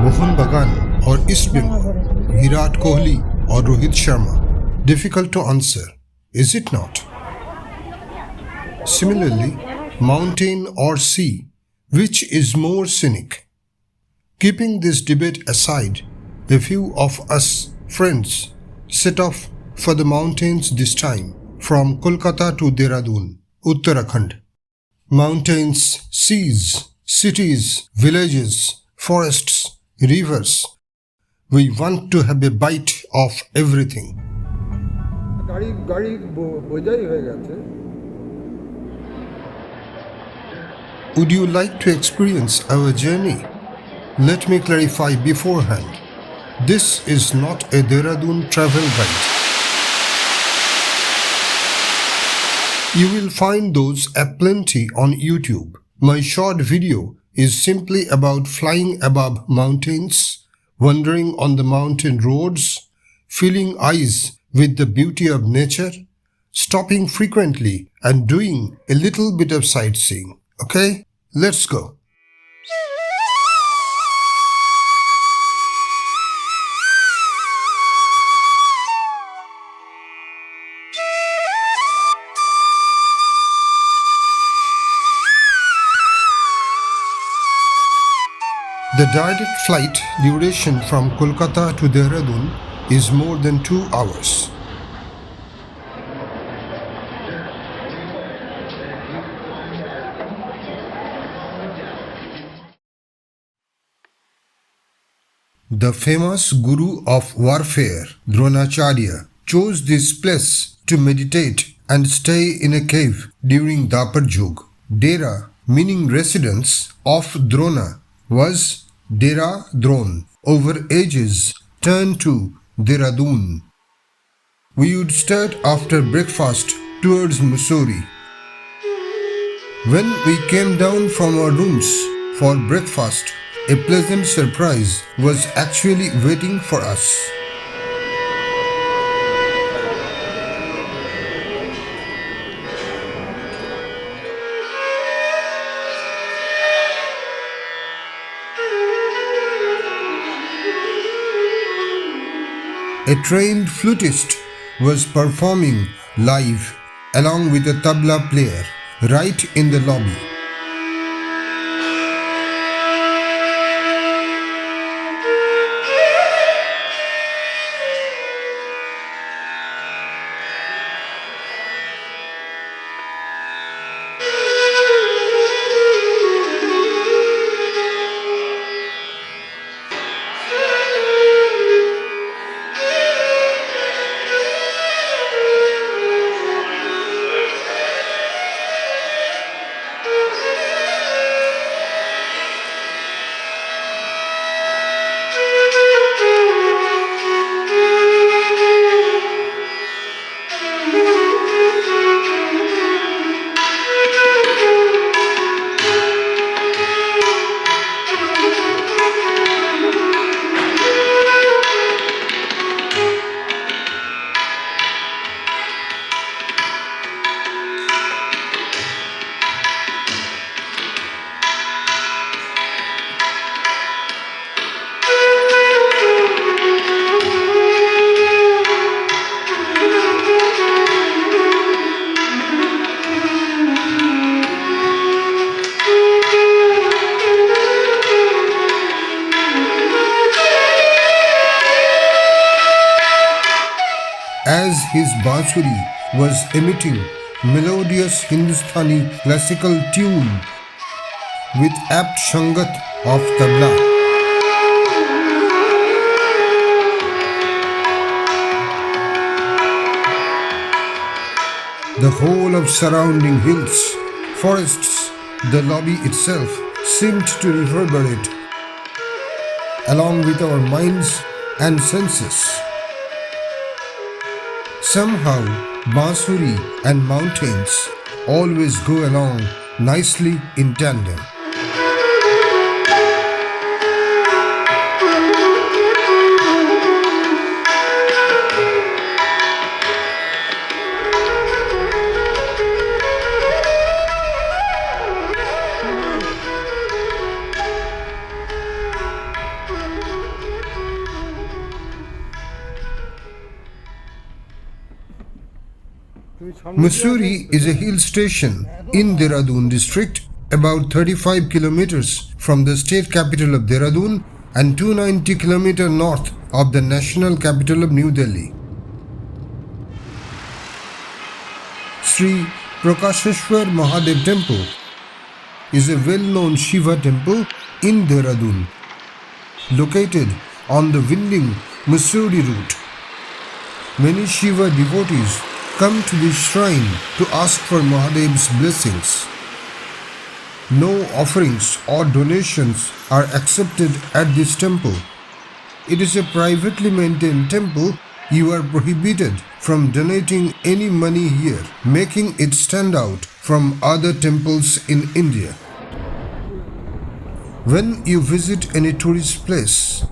Mohan Bagan or East Bengal, Virat Kohli or Rohit Sharma? Difficult to answer, is it not? Similarly, mountain or sea, which is more scenic? Keeping this debate aside, a few of us friends set off for the mountains this time from Kolkata to Dehradun, Uttarakhand. Mountains, seas, cities, villages, forests, rivers. We want to have a bite of everything. Would you like to experience our journey? Let me clarify beforehand. This is not a Dehradun travel guide. You will find those aplenty on YouTube. My short video is simply about flying above mountains, wandering on the mountain roads, filling eyes with the beauty of nature, stopping frequently and doing a little bit of sightseeing. Okay, let's go. The direct flight duration from Kolkata to Dehradun is more than 2 hours. The famous guru of warfare, Dronacharya, chose this place to meditate and stay in a cave during Dapar Yug. Dera, meaning residence, of Drona was Dera Dron, over ages turned to Dehradun. We would start after breakfast towards Mussoorie. When we came down from our rooms for breakfast, a pleasant surprise was actually waiting for us. A trained flutist was performing live along with a tabla player right in the lobby. As his bansuri was emitting melodious Hindustani classical tune with apt shangat of tabla. The whole of surrounding hills, forests, the lobby itself seemed to reverberate along with our minds and senses. Somehow, bansuri and mountains always go along nicely in tandem. Mussoorie is a hill station in Dehradun district, about 35 kilometers from the state capital of Dehradun and 290 kilometers north of the national capital of New Delhi. Sri Prakasheswar Mahadev Temple is a well-known Shiva temple in Dehradun, located on the winding Mussoorie route. Many Shiva devotees come to this shrine to ask for Mahadev's blessings. No offerings or donations are accepted at this temple. It is a privately maintained temple. You are prohibited from donating any money here, making it stand out from other temples in India. When you visit any tourist place,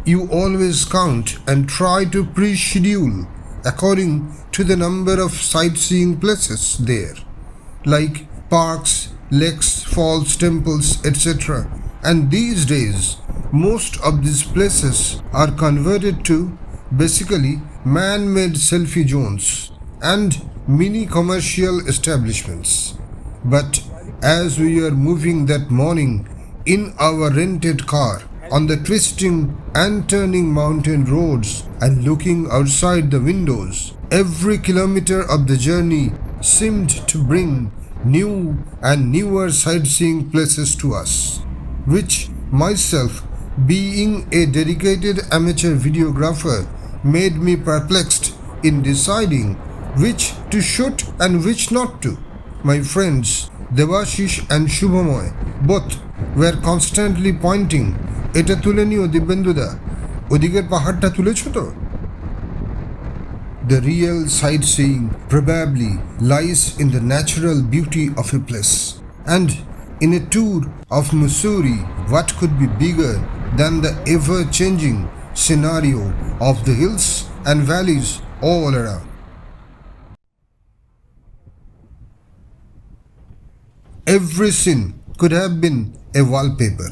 you always count and try to pre-schedule according to the number of sightseeing places there, like parks, lakes, falls, temples, etc. And these days, most of these places are converted to basically man-made selfie zones and mini commercial establishments. But as we are moving that morning in our rented car on the twisting and turning mountain roads and looking outside the windows, every kilometer of the journey seemed to bring new and newer sightseeing places to us, which myself, being a dedicated amateur videographer, made me perplexed in deciding which to shoot and which not to. My friends Devashish and Shubhamoy both were constantly pointing, "Eta tule niyo Dibbenduda, odiker paharta tulecho to?" The real sightseeing probably lies in the natural beauty of a place. And in a tour of Mussoorie, what could be bigger than the ever-changing scenario of the hills and valleys all around? Every scene could have been a wallpaper.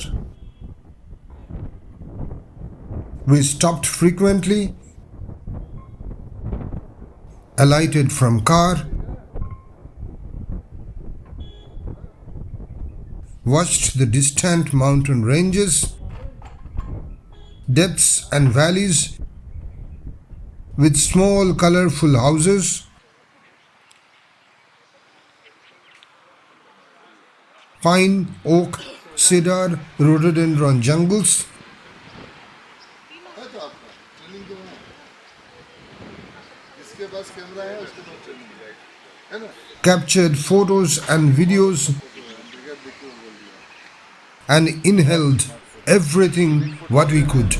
We stopped frequently, alighted from car, watched the distant mountain ranges, depths and valleys with small colorful houses, pine, oak, cedar, rhododendron jungles, captured photos and videos, and inhaled everything what we could.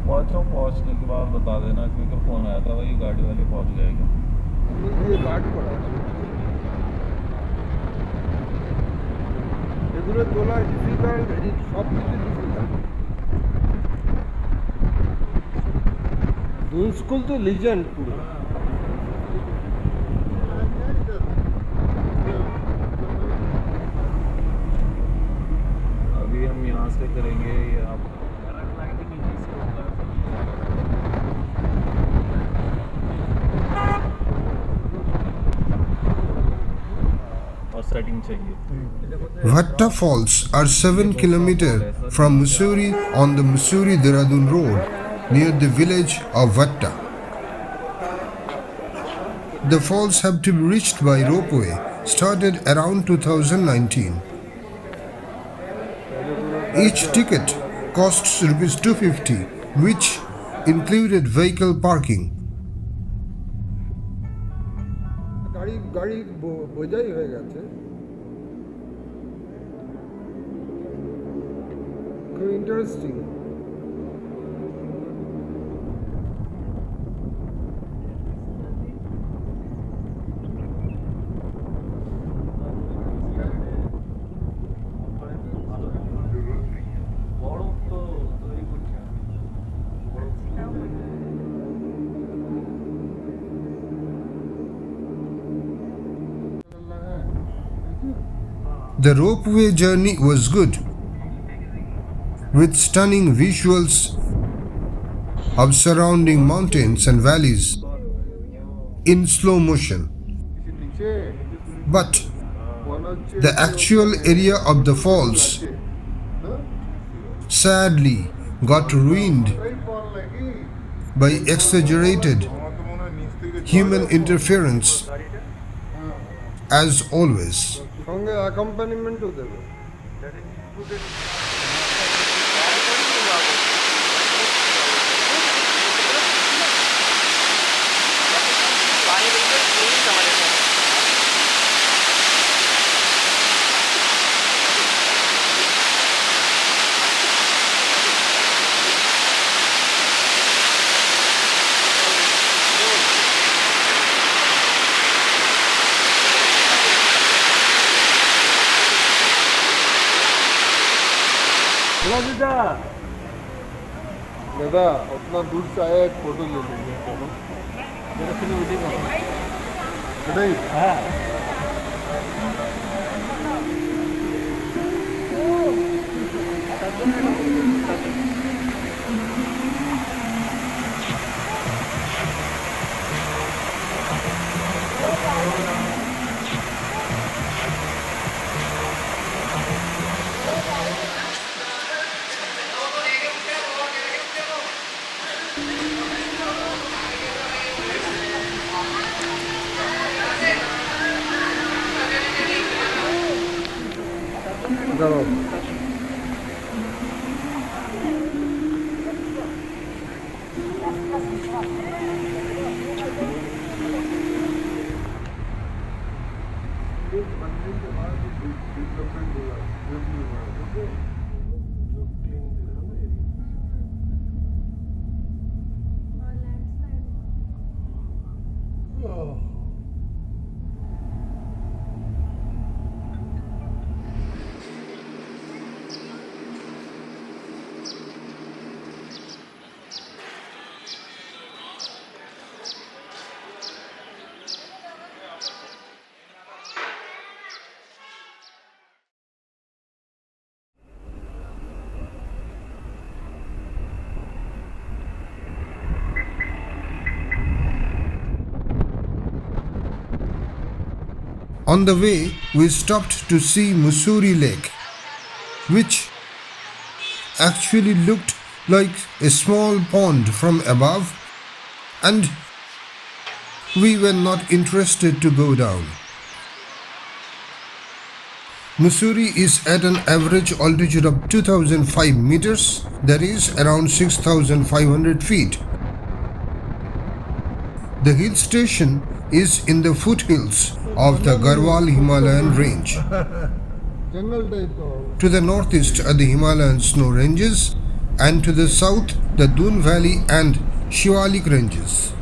पहुंचने के बाद बता देना क्योंकि phone आया था वही गाड़ी वाले पहुंच जाएगा ये गाड़ी पड़ा এগুলো তোলা ডিফিকাল্ট সব কিছু ডিফিকাল্ট দুন স্কুল তো লিজেন্ড পুরো अभी हम यहाँ से करेंगे ये आप Bhatta Falls are 7 kilometers from Mussoorie on the Mussoorie-Dehradun road near the village of Bhatta. The falls have to be reached by ropeway started around 2019. Each ticket costs Rs 250, which included vehicle parking. গাড়ি বোঝাই হয়ে গেছে খুব interesting The ropeway journey was good, with stunning visuals of surrounding mountains and valleys. in slow motion. But the actual area of the falls sadly got ruined by exaggerated human interference as always. সঙ্গে অ্যাকম্পানিমেন্টও দেবে। दादा उतना दूर से आया एक photo ले लीजिए हाँ चलो On the way, we stopped to see Mussoorie Lake, which actually looked like a small pond from above, and we were not interested to go down. Mussoorie is at an average altitude of 2005 meters, that is around 6,500 feet. The hill station is in the foothills of the Garhwal Himalayan range. To the northeast are the Himalayan snow ranges, and to the south the Doon Valley and Shivalik ranges.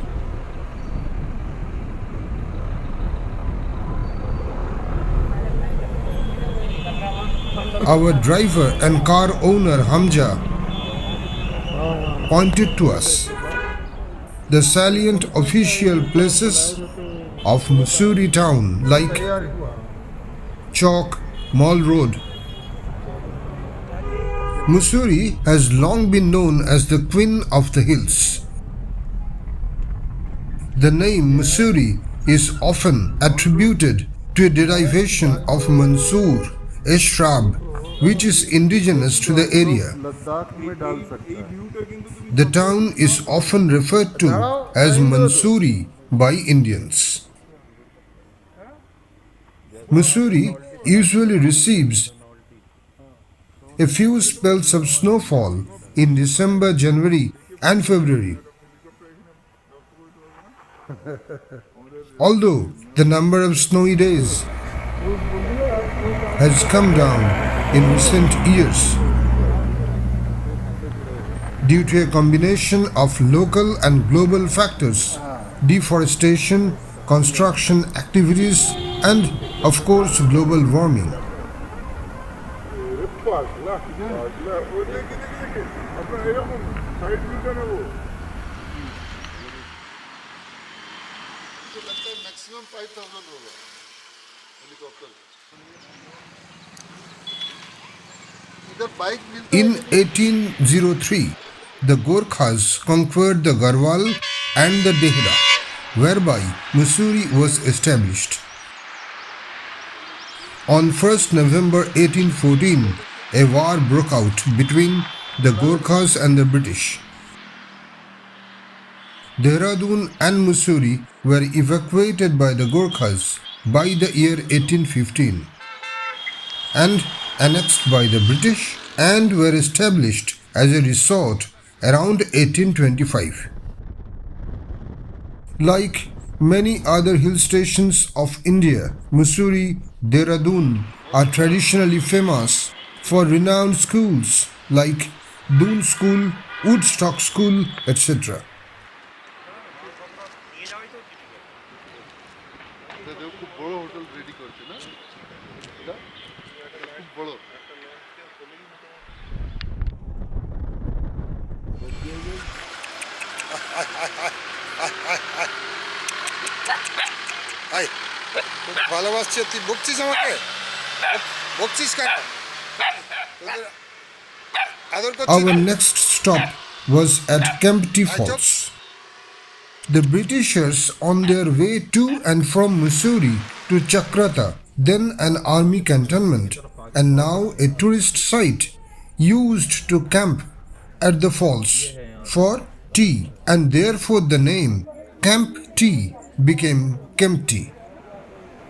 Our driver and car owner Hamza pointed to us the salient official places of Mussoorie town like Chowk, Mall Road. Mussoorie has long been known as the Queen of the Hills. The name Mussoorie is often attributed to a derivation of Mansur, a shrub which is indigenous to the area. The town is often referred to as Mussoorie by Indians. Mussoorie usually receives a few spells of snowfall in December, January and February. Although the number of snowy days has come down in recent years due to a combination of local and global factors, deforestation, construction activities, and of course global warming. In 1803, the Gorkhas conquered the Garhwal and the Dehradun, whereby Mussoorie was established. On 1st November 1814, a war broke out between the Gorkhas and the British. Dehradun and Mussoorie were evacuated by the Gorkhas by the year 1815 and annexed by the British and were established as a resort around 1825. Like many other hill stations of India, Mussoorie, Dehradun are traditionally famous for renowned schools like Doon School, Woodstock School, etc. এটা খুব বড় hotel ready করছে না এটা খুব বড় I ভালোবাসছে তুই বকছিস আমাকে বকছিস কেন আদর করছিস Our next stop was at Kempty Falls. The Britishers, on their way to and from Mussoorie to Chakrata, then an army cantonment and now a tourist site, used to camp at the falls for tea, and therefore the name Camp Tea became Kempty.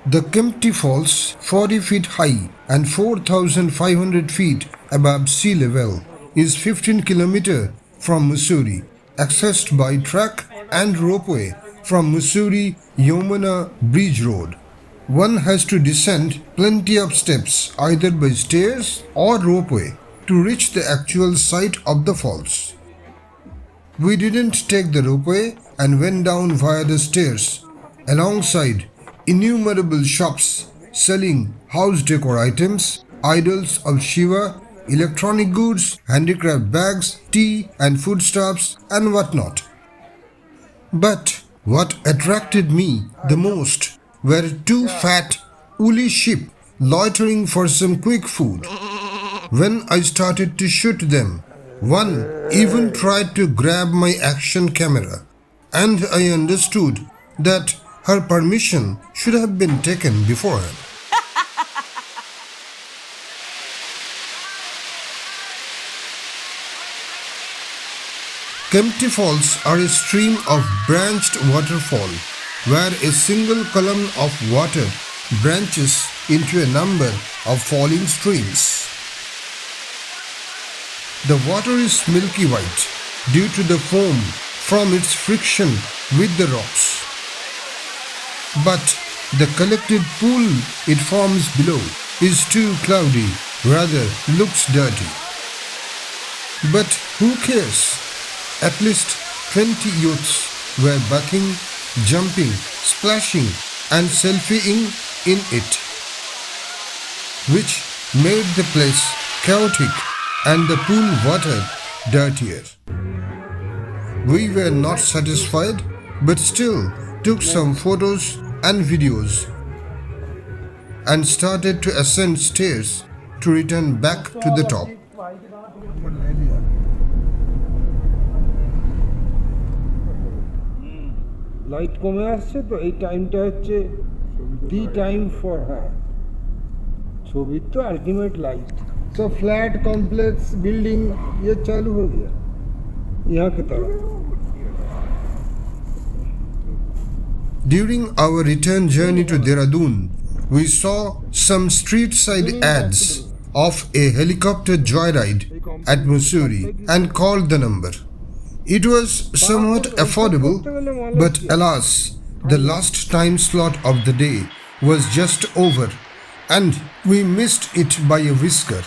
The Kempty Falls, 40 feet high and 4,500 feet above sea level, is 15 kilometers from Mussoorie, accessed by track and ropeway from Mussoorie Yamuna Bridge Road. One has to descend plenty of steps either by stairs or ropeway to reach the actual site of the falls. We didn't take the ropeway and went down via the stairs alongside innumerable shops selling house decor items, idols of Shiva, electronic goods, handicraft bags, tea and foodstuffs and whatnot. But what attracted me the most were two fat, woolly sheep loitering for some quick food. When I started to shoot them, one even tried to grab my action camera, and I understood that her permission should have been taken beforehand. Kempty Falls are a stream of branched waterfall where a single column of water branches into a number of falling streams. The water is milky white due to the foam from its friction with the rocks. But the collected pool it forms below is too cloudy, rather looks dirty. But who cares? At least 20 youths were bucking, jumping, splashing and selfieing in it, which made the place chaotic and the pool water dirtier. We were not satisfied but still took some photos and videos and started to ascend stairs to return back to the top. Light কমে আসছে তো এই টাইমটা হচ্ছে the time for her ছবির তো ultimate light तो flat complex building ये चालू हो गया यहाँ की तरफ During our return journey to Dehradun, we saw some street side ads of a helicopter joyride at Mussoorie and called the number. It was somewhat affordable, but alas, the last time slot of the day was just over and we missed it by a whisker,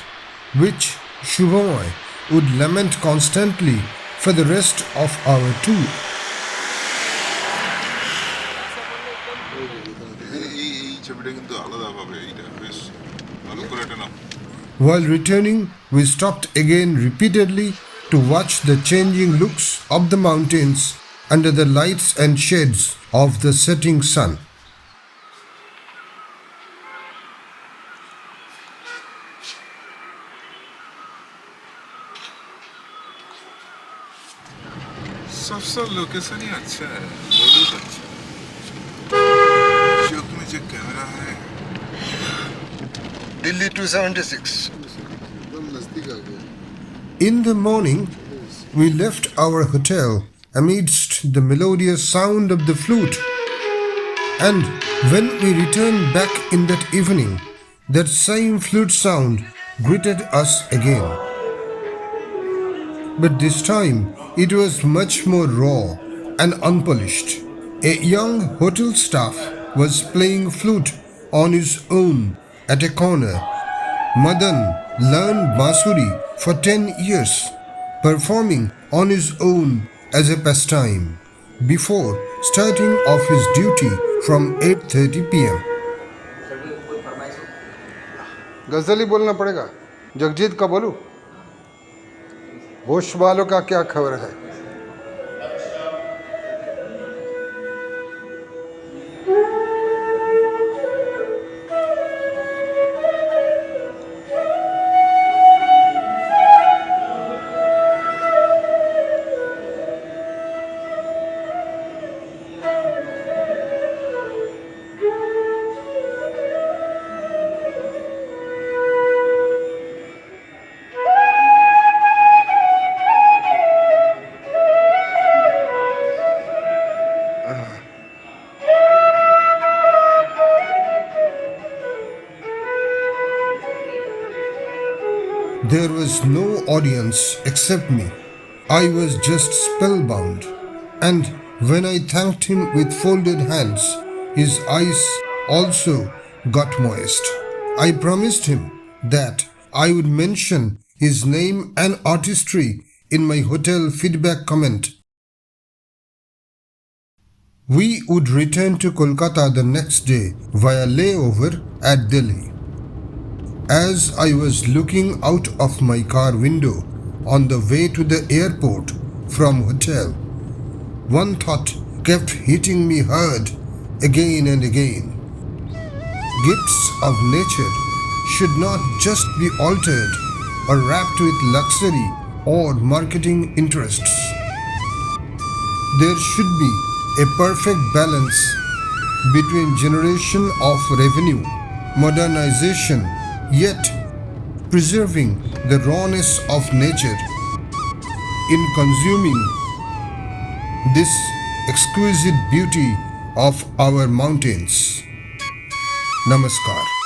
which Shubhamoy would lament constantly for the rest of our tour. While returning, we stopped again repeatedly to watch the changing looks of the mountains under the lights and shades of the setting sun. सब location ही अच्छा है बहुत अच्छा पीछे camera है, Delhi 276. एकदम नजदीक आ गया. In the morning, we left our hotel amidst the melodious sound of the flute. And when we returned back in that evening, that same flute sound greeted us again. But this time it was much more raw and unpolished. A young hotel staff was playing flute on his own at a corner. Madan learned Mussoorie for 10 years, performing on his own as a pastime, before starting off his duty from 8:30 p.m. गजल ही बोलना पड़ेगा. जगजीत का बोलूं? होश वालों का क्या खबर है? There was no audience except me. I was just spellbound. And when I thanked him with folded hands, his eyes also got moist. I promised him that I would mention his name and artistry in my hotel feedback comment. We would return to Kolkata the next day via layover at Delhi. As I was looking out of my car window on the way to the airport from hotel, one thought kept hitting me hard again and again. Gifts of nature should not just be altered or wrapped with luxury or marketing interests. There should be a perfect balance between generation of revenue, modernization, yet preserving the rawness of nature in consuming this exquisite beauty of our mountains. Namaskar.